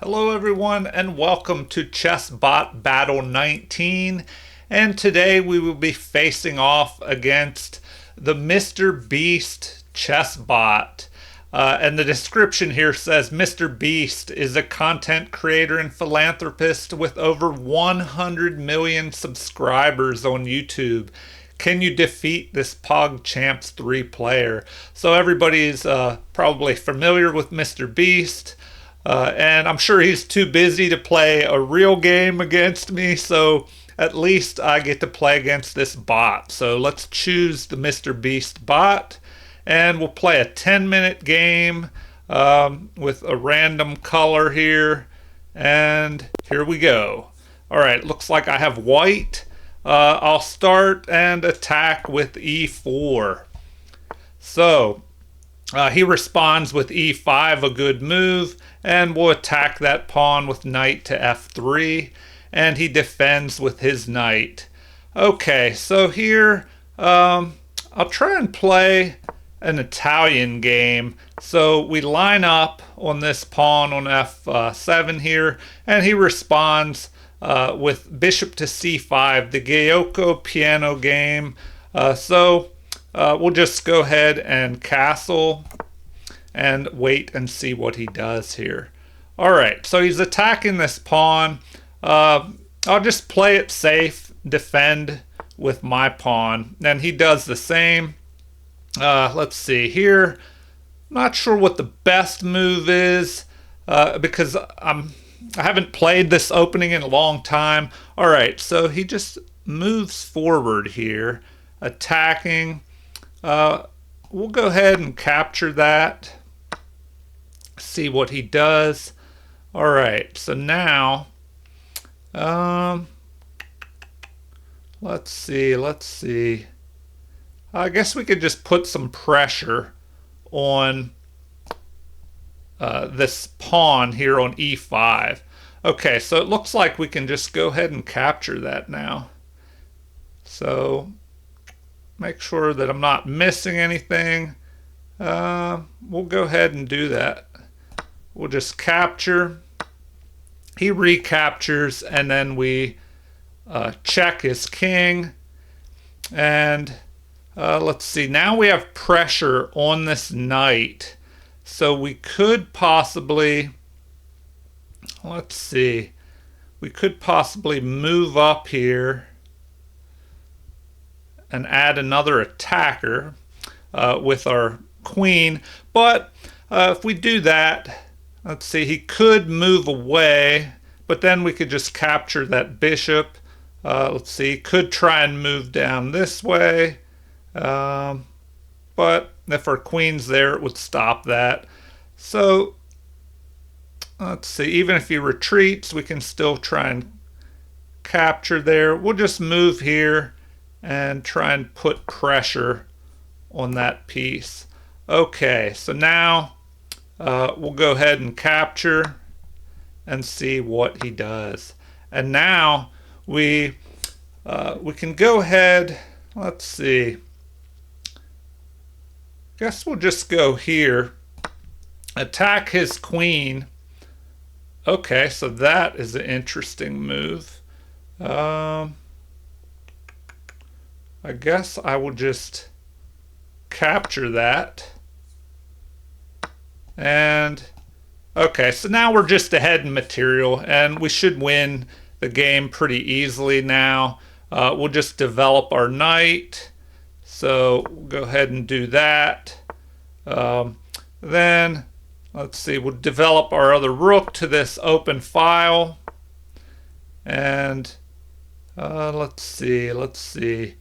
Hello everyone and welcome to ChessBot Battle 19, and today we will be facing off against the Mr. Beast ChessBot. And the description here says Mr. Beast is a content creator and philanthropist with over 100 million subscribers on YouTube. Can you defeat this PogChamps 3 player? So everybody's probably familiar with Mr. Beast. And I'm sure he's too busy to play a real game against me, so at least I get to play against this bot. So let's choose the Mr. Beast bot, and we'll play a 10-minute game with a random color here. And here we go. All right, looks like I have white. I'll start and attack with e4. So he responds with e5, a good move, and we'll attack that pawn with knight to f3, and he defends with his knight. Okay, so here I'll try and play an Italian game. So we line up on this pawn on f7 here, and he responds with bishop to c5, the Giuoco piano game. We'll just go ahead and castle and wait and see what he does here. All right, so he's attacking this pawn. I'll just play it safe, defend with my pawn, and he does the same. Let's see here. Not sure what the best move is because I haven't played this opening in a long time. All right, so he just moves forward here, attacking. We'll go ahead and capture that. See what he does. All right, so now, let's see. I guess we could just put some pressure on this pawn here on e5. Okay, so it looks like we can just go ahead and capture that now. So make sure that I'm not missing anything. We'll go ahead and do that. We'll just capture. He recaptures, and then we check his king. And let's see. Now we have pressure on this knight. So we could possibly, let's see. We could possibly move up here and add another attacker with our queen. But if we do that, let's see, he could move away, but then we could just capture that bishop. Let's see, he could try and move down this way. But if our queen's there, it would stop that. So let's see, even if he retreats, we can still try and capture there. We'll just move here and try and put pressure on that piece. Okay, so now we'll go ahead and capture and see what he does. And now we can go ahead, let's see. Guess we'll just go here, attack his queen. Okay, so that is an interesting move. I guess I will just capture that. And okay, so now we're just ahead in material, and we should win the game pretty easily now. We'll just develop our knight. So we'll go ahead and do that. Then let's see, we'll develop our other rook to this open file. And let's see.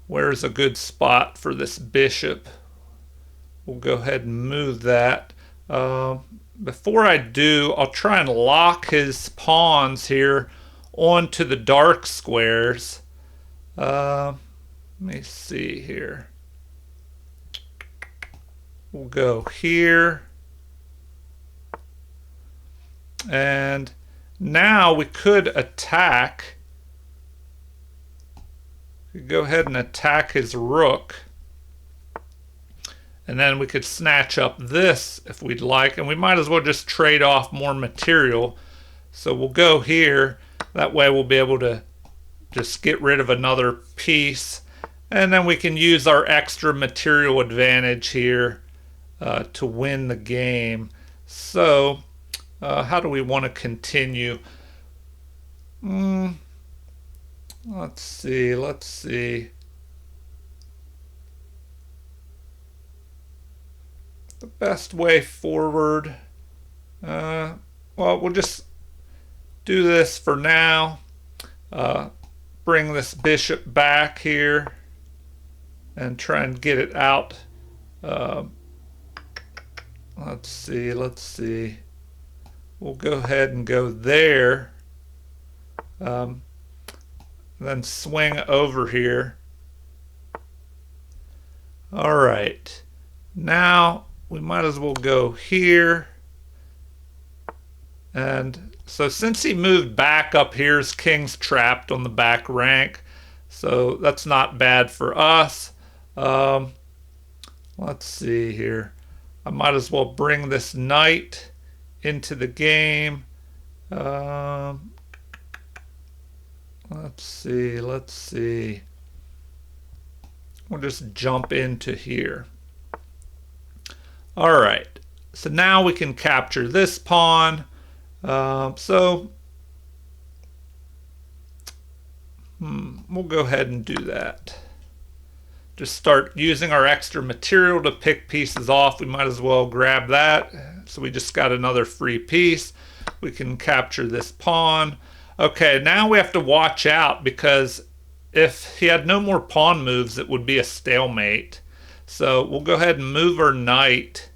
Where's a good spot for this bishop? We'll go ahead and move that. Before I do, I'll try and lock his pawns here onto the dark squares. Let me see here. We'll go here. And now we could attack. We could go ahead and attack his rook. And then we could snatch up this if we'd like, and we might as well just trade off more material. So we'll go here. That way we'll be able to just get rid of another piece. And then we can use our extra material advantage here to win the game. So how do we want to continue? Let's see. The best way forward. Well, we'll just do this for now. Bring this bishop back here and try and get it out. Let's see. We'll go ahead and go there. Then swing over here. All right. Now we might as well go here. And so since he moved back up here, his king's trapped on the back rank. So that's not bad for us. Let's see here. I might as well bring this knight into the game. Let's see. We'll just jump into here. All right. So now we can capture this pawn. We'll go ahead and do that. Just start using our extra material to pick pieces off. We might as well grab that. So we just got another free piece. We can capture this pawn. Okay, now we have to watch out because if he had no more pawn moves, it would be a stalemate. So we'll go ahead and move our knight.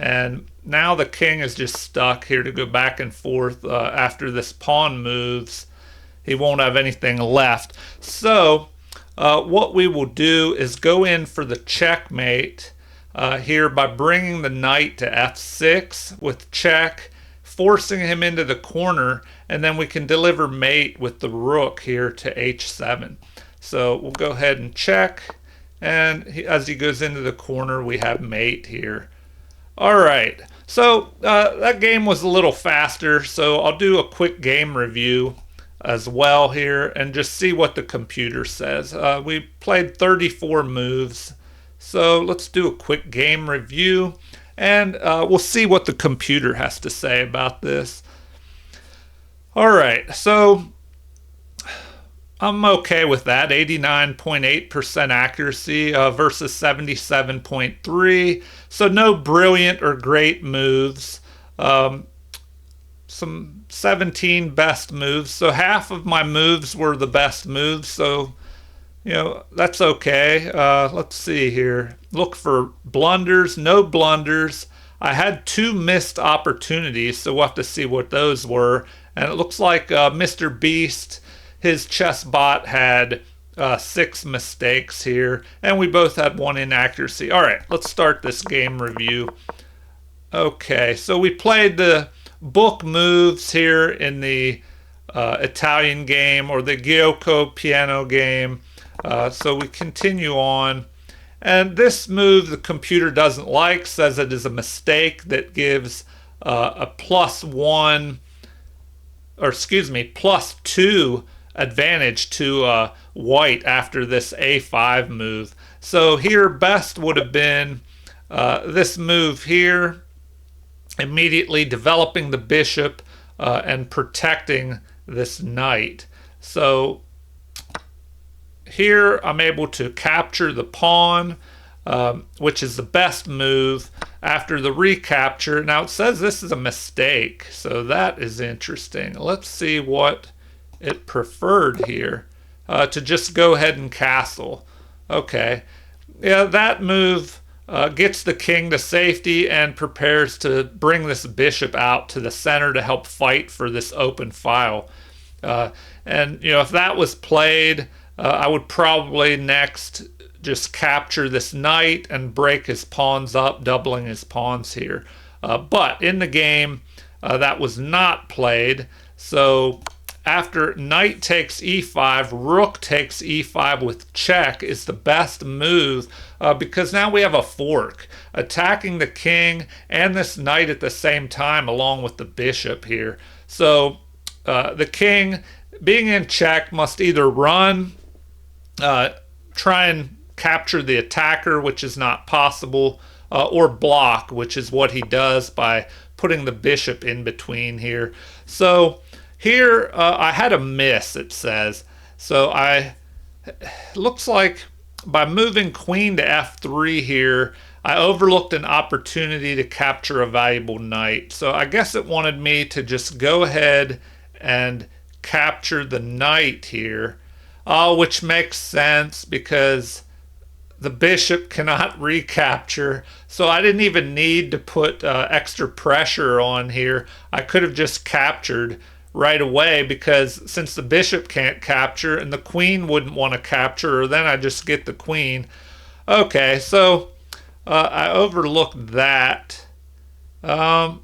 And now the king is just stuck here to go back and forth. After this pawn moves, he won't have anything left. So what we will do is go in for the checkmate here by bringing the knight to f6 with check, forcing him into the corner, and then we can deliver mate with the rook here to h7. So we'll go ahead and check, and as he goes into the corner, we have mate here. All right, so that game was a little faster, so I'll do a quick game review as well here and just see what the computer says. We played 34 moves, so let's do a quick game review and we'll see what the computer has to say about this. All right, so I'm okay with that. 89.8% accuracy versus 77.3. So no brilliant or great moves. Some 17 best moves. So half of my moves were the best moves. So, you know, that's okay. Let's see here. Look for blunders. No blunders. I had 2 missed opportunities, so we'll have to see what those were. And it looks like Mr. Beast, his chess bot, had 6 mistakes here, and we both had 1 inaccuracy. All right, let's start this game review. Okay, so we played the book moves here in the Italian game, or the Giuoco piano game. So we continue on. And this move the computer doesn't like, says it is a mistake that gives a +1, or excuse me, +2 advantage to white after this a5 move. So here best would have been this move here, immediately developing the bishop and protecting this knight. So here I'm able to capture the pawn, which is the best move after the recapture. Now it says this is a mistake, so that is interesting. Let's see what it preferred here, to just go ahead and castle. Okay, yeah, that move gets the king to safety and prepares to bring this bishop out to the center to help fight for this open file. And you know, if that was played, I would probably next just capture this knight and break his pawns up, doubling his pawns here. But in the game, that was not played. So after knight takes e5, rook takes e5 with check is the best move because now we have a fork attacking the king and this knight at the same time along with the bishop here. So the king, being in check, must either run, try and capture the attacker, which is not possible, or block, which is what he does by putting the bishop in between here. So here I had a miss, it says. So looks like by moving queen to f3 here, I overlooked an opportunity to capture a valuable knight. So I guess it wanted me to just go ahead and capture the knight here, which makes sense because the bishop cannot recapture. So I didn't even need to put extra pressure on here. I could have just captured right away because since the bishop can't capture and the queen wouldn't want to capture, then I just get the queen. Okay, so I overlooked that. Well,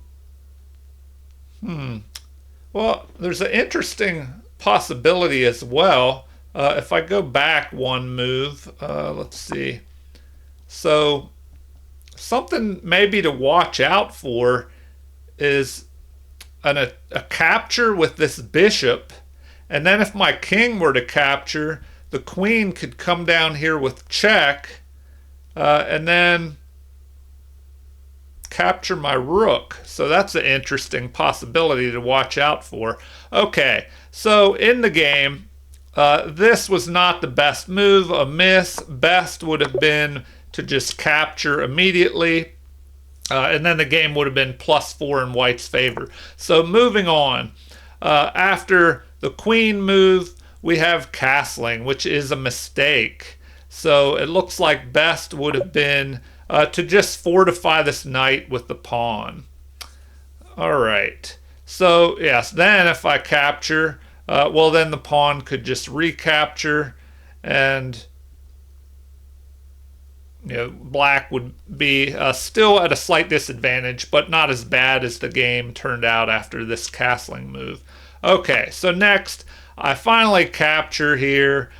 there's an interesting possibility as well. If I go back one move, let's see. So something maybe to watch out for is a capture with this bishop. And then if my king were to capture, the queen could come down here with check and then capture my rook. So that's an interesting possibility to watch out for. Okay, so in the game, this was not the best move, a miss. Best would have been to just capture immediately, and then the game would have been +4 in white's favor. So moving on, after the queen move, we have castling, which is a mistake. So it looks like best would have been to just fortify this knight with the pawn. All right. So yes, then if I capture, well, then the pawn could just recapture, and black would be still at a slight disadvantage, but not as bad as the game turned out after this castling move. Okay, so next I finally capture here,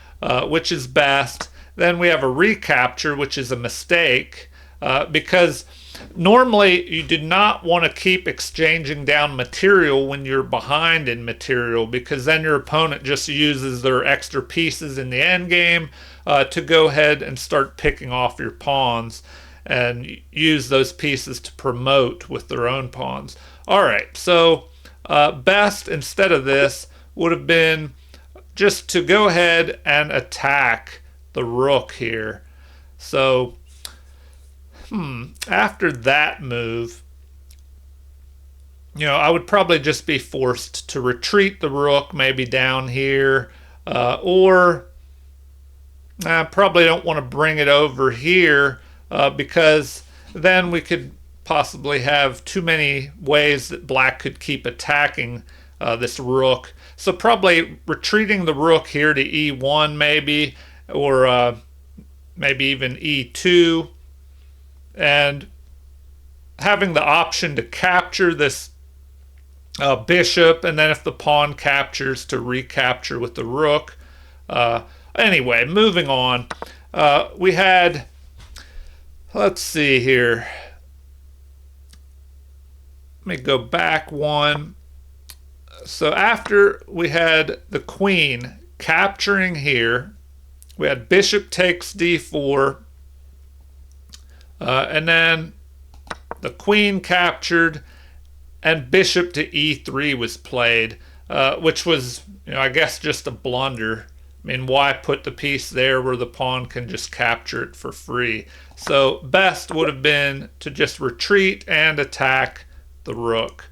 which is best. Then we have a recapture, which is a mistake, because normally you do not want to keep exchanging down material when you're behind in material, because then your opponent just uses their extra pieces in the end game to go ahead and start picking off your pawns and use those pieces to promote with their own pawns. All right, so best instead of this would have been just to go ahead and attack the rook here. So after that move, I would probably just be forced to retreat the rook maybe down here, or I probably don't want to bring it over here because then we could possibly have too many ways that black could keep attacking this rook. So probably retreating the rook here to e1 maybe, or maybe even e2, and having the option to capture this bishop, and then if the pawn captures, to recapture with the rook. Anyway, moving on. We had, let's see here. Let me go back one. So after we had the queen capturing here, we had bishop takes d4, and then the queen captured, and bishop to e3 was played, which was, I guess, just a blunder. I mean, why put the piece there where the pawn can just capture it for free? So best would have been to just retreat and attack the rook.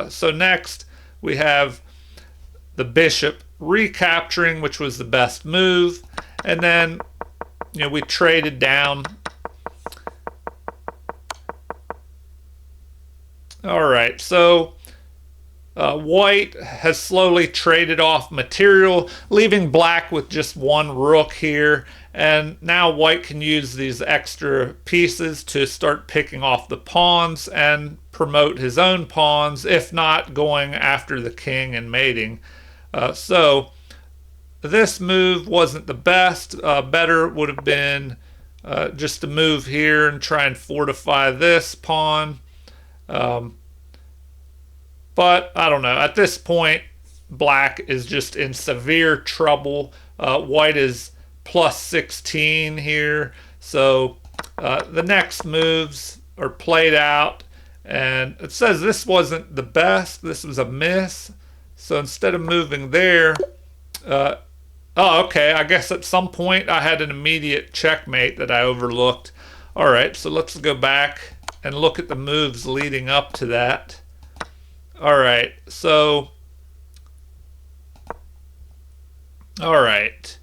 So next we have the bishop recapturing, which was the best move, and then we traded down. All right, so white has slowly traded off material, leaving black with just one rook here, and now white can use these extra pieces to start picking off the pawns and promote his own pawns, if not going after the king and mating. So this move wasn't the best. Better would have been just to move here and try and fortify this pawn. But I don't know. At this point, black is just in severe trouble. White is plus 16 here. So the next moves are played out. And it says this wasn't the best. This was a miss. So instead of moving there, oh, okay. I guess at some point I had an immediate checkmate that I overlooked. All right, so let's go back and look at the moves leading up to that. All right, so, all right.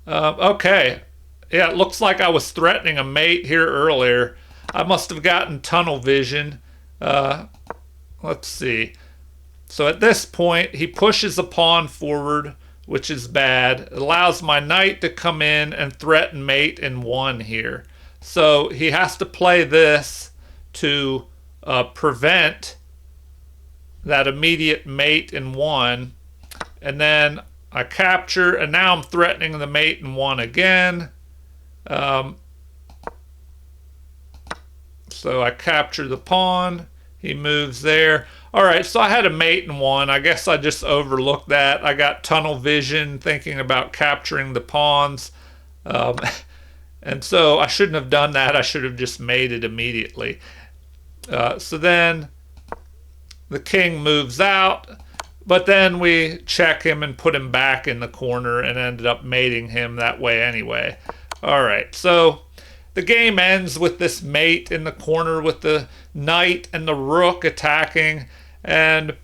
Okay. Yeah, it looks like I was threatening a mate here earlier. I must have gotten tunnel vision. Let's see. So at this point, he pushes a pawn forward, which is bad. It allows my knight to come in and threaten mate in 1 here. So he has to play this to prevent that immediate mate in 1. And then I capture, and now I'm threatening the mate in 1 again. So I capture the pawn. He moves there. All right, so I had a mate in 1. I guess I just overlooked that. I got tunnel vision thinking about capturing the pawns. And so I shouldn't have done that. I should have just mated immediately. So then the king moves out, but then we check him and put him back in the corner and ended up mating him that way anyway. All right, so the game ends with this mate in the corner with the knight and the rook attacking. And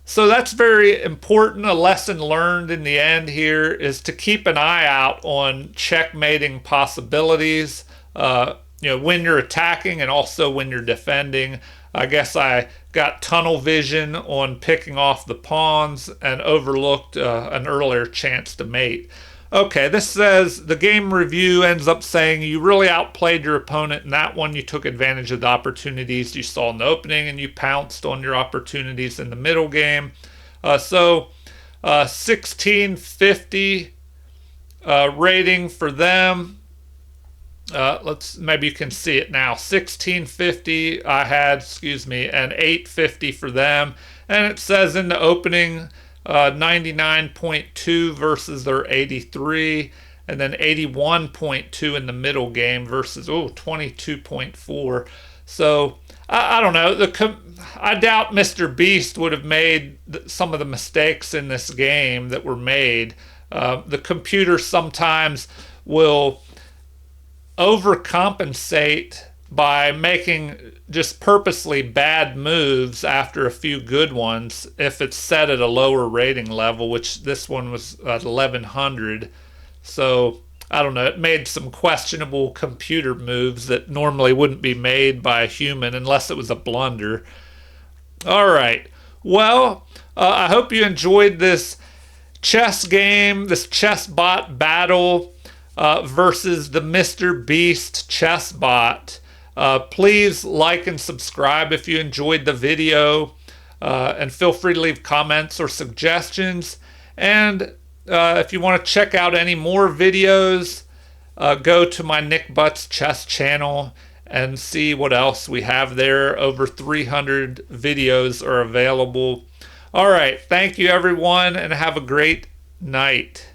so that's very important. A lesson learned in the end here is to keep an eye out on checkmating possibilities, when you're attacking and also when you're defending. I guess I got tunnel vision on picking off the pawns and overlooked an earlier chance to mate. Okay, this says the game review ends up saying you really outplayed your opponent in that one. You took advantage of the opportunities you saw in the opening and you pounced on your opportunities in the middle game. So 1650 rating for them. Maybe you can see it now. 1650 I had, and 850 for them. And it says in the opening 99.2 versus their 83, and then 81.2 in the middle game versus 22.4. So I don't know. I doubt Mr. Beast would have made some of the mistakes in this game that were made. The computer sometimes will overcompensate by making just purposely bad moves after a few good ones if it's set at a lower rating level, which this one was at 1100. So I don't know, it made some questionable computer moves that normally wouldn't be made by a human unless it was a blunder. All right, well, I hope you enjoyed this chess game, this chess bot battle versus the Mr. Beast chess bot. Please like and subscribe if you enjoyed the video, and feel free to leave comments or suggestions. And if you want to check out any more videos, go to my Nick Butts Chess channel and see what else we have there. Over 300 videos are available. All right, thank you everyone, and have a great night.